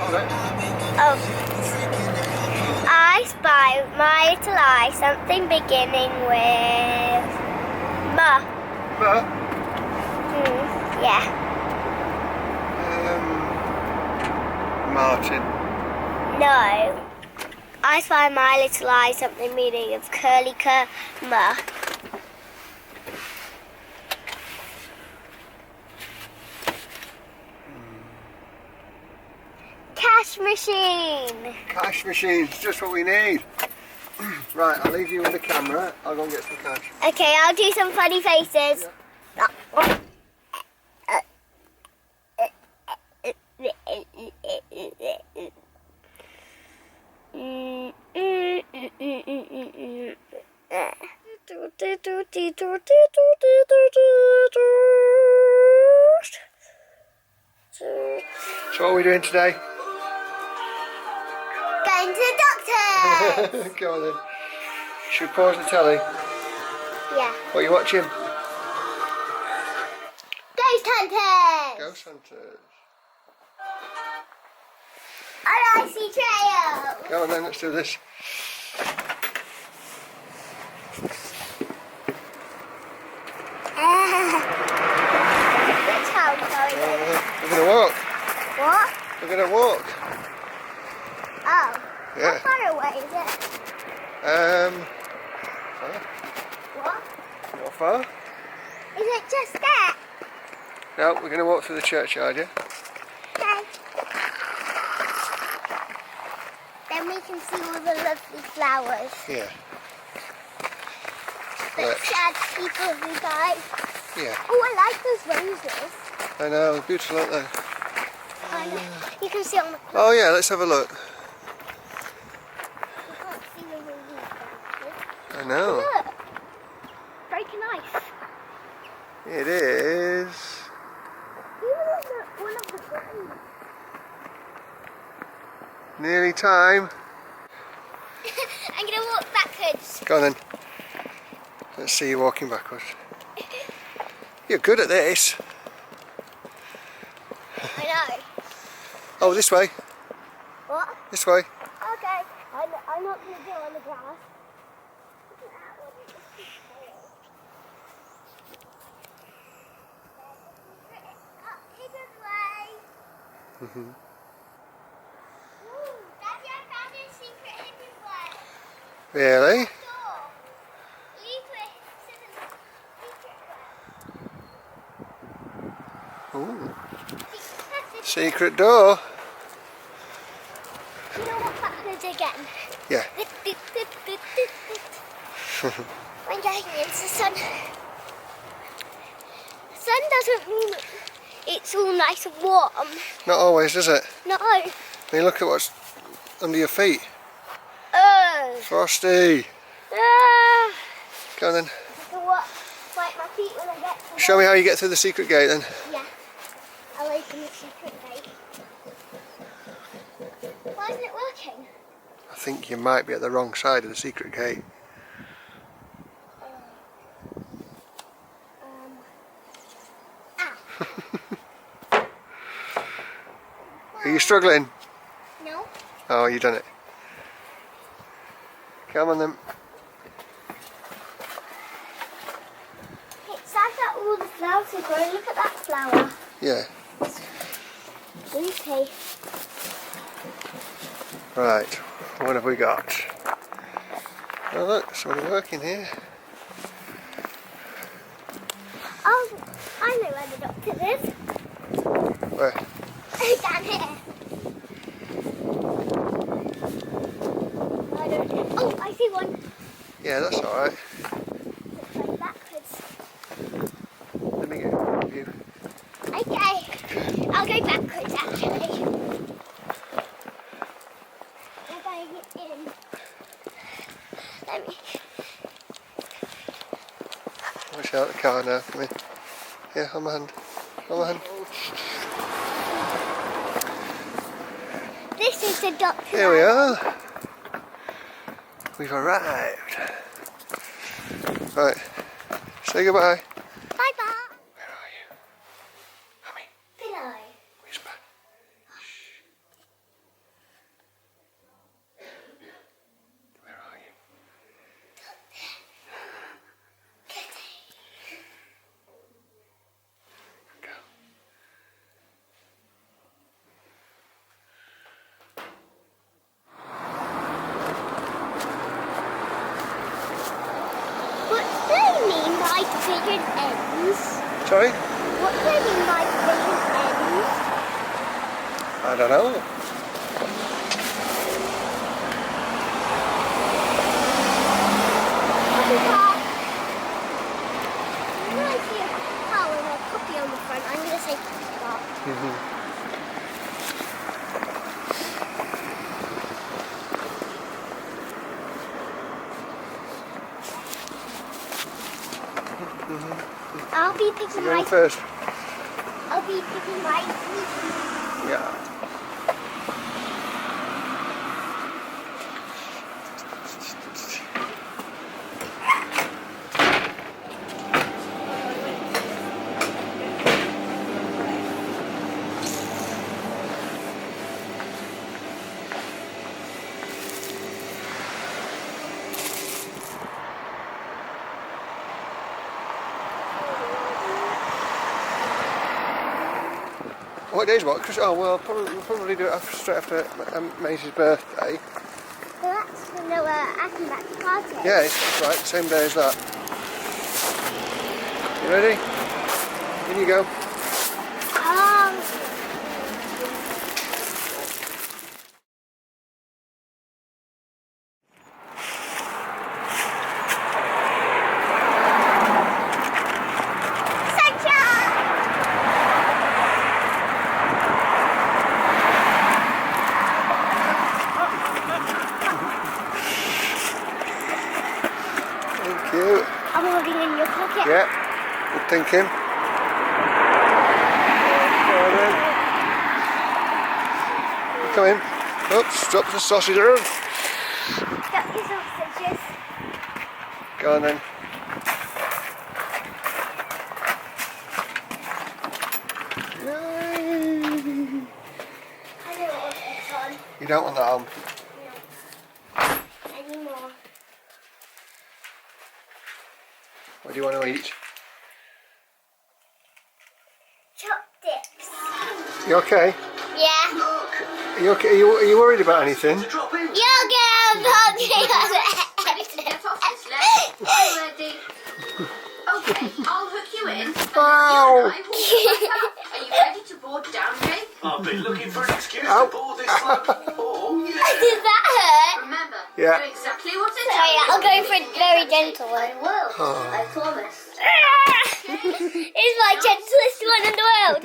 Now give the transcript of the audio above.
Oh. I spy with my little eye something beginning with M. Yeah. Martin. No. I spy my little eye something meaning of curly cur M. Cash machine. Cash machine's just what we need. Right, I'll leave you with the camera. I'll go and get some cash. Okay, I'll do some funny faces. So what are we doing today? Going to the doctor. Go on then. Should we pause the telly? Yeah. What are you watching? Ghost Hunters. Ghost Hunters. An icy trail. Go on then, let's do this. Which house are we in? We're going to walk. What? We're going to walk. Oh. Yeah. How far away is it? What? Not far. Is it just there? No, we're going to walk through the churchyard, yeah? Okay. Then we can see all the lovely flowers. Yeah. The sad people who died. Yeah. Oh, I like those roses. I know, beautiful, aren't they? I know. You can see on the Oh yeah, let's have a look. You can't see the roses. I know. Look. Breaking ice. It is. Even on one of the graves. Nearly time. I'm going to walk backwards. Go on then. Let's see you walking backwards. You're good at this. I know. Oh, this way. What? This way. Okay. I'm not going to go on the grass. Mm-hmm. Ooh, Daddy, I found a secret hidden way. Really? Door. Leave it to the secret way. Ooh. Secret door. You know what backwards again? Yeah. I'm going into the sun. The sun doesn't mean it's all nice and warm. Not always, does it? No. I mean, look at what's under your feet. Oh. Frosty. Ah. Go on then. I can wipe my feet when I get to Show me how you get through the secret gate then. Yeah. I'll open the secret gate. Why isn't it working? I think you might be at the wrong side of the secret gate. Are you struggling? No. Oh, you done it. Come on then. It's sad that all the flowers are growing. Look at that flower. Yeah. Okay. Right. What have we got? Oh look, somebody working here. Oh, I know where the doctor is. Where? Down here. I don't know. Oh, I see one. Yeah, that's alright. Looks like backwards. Let me get a view. Okay. I'll go backwards actually. I'm going in. Let me. Watch out the car now. Come in. Here, hold my hand. Hold my hand. This is the doctor. Here we are. We've arrived. Right. Say goodbye. Bye bye. Where are you? Mummy, Below. whisper. vision ends? Sorry? What do you mean my vision ends? I don't know. When I see a car with a puppy on the front, I'm going to say puppy car. I'll be picking You're my... in first. I'll be picking my... Yeah. What day's what? Oh well, we'll probably do it straight after Maisie's birthday. Well, that's when they were acting back to party. Yeah, that's right. Same day as that. You ready? In you go. Thank you. I'm holding in your pocket. Yeah. Good thinking. Go on then. Come in. Oops, drop the sausage around. Got your sausages. Go on then. Yay. I don't want this on You don't want that on? anymore. What do you want to eat? Chopsticks. You okay? Yeah. Are you okay? Are you worried about anything? You'll get a puppy on the Ready to get off this leg? I'm ready. Okay, I'll hook you in. Wow. I will come back up. Are you ready to board down, Jake? I've been looking for an excuse Ow. to board this slug. Oh, yeah. Does that hurt? Remember, Yeah. do exactly what I Sorry, tell you. I'll go for a very gentle one. I will. I promise. It's my gentlest one in the world.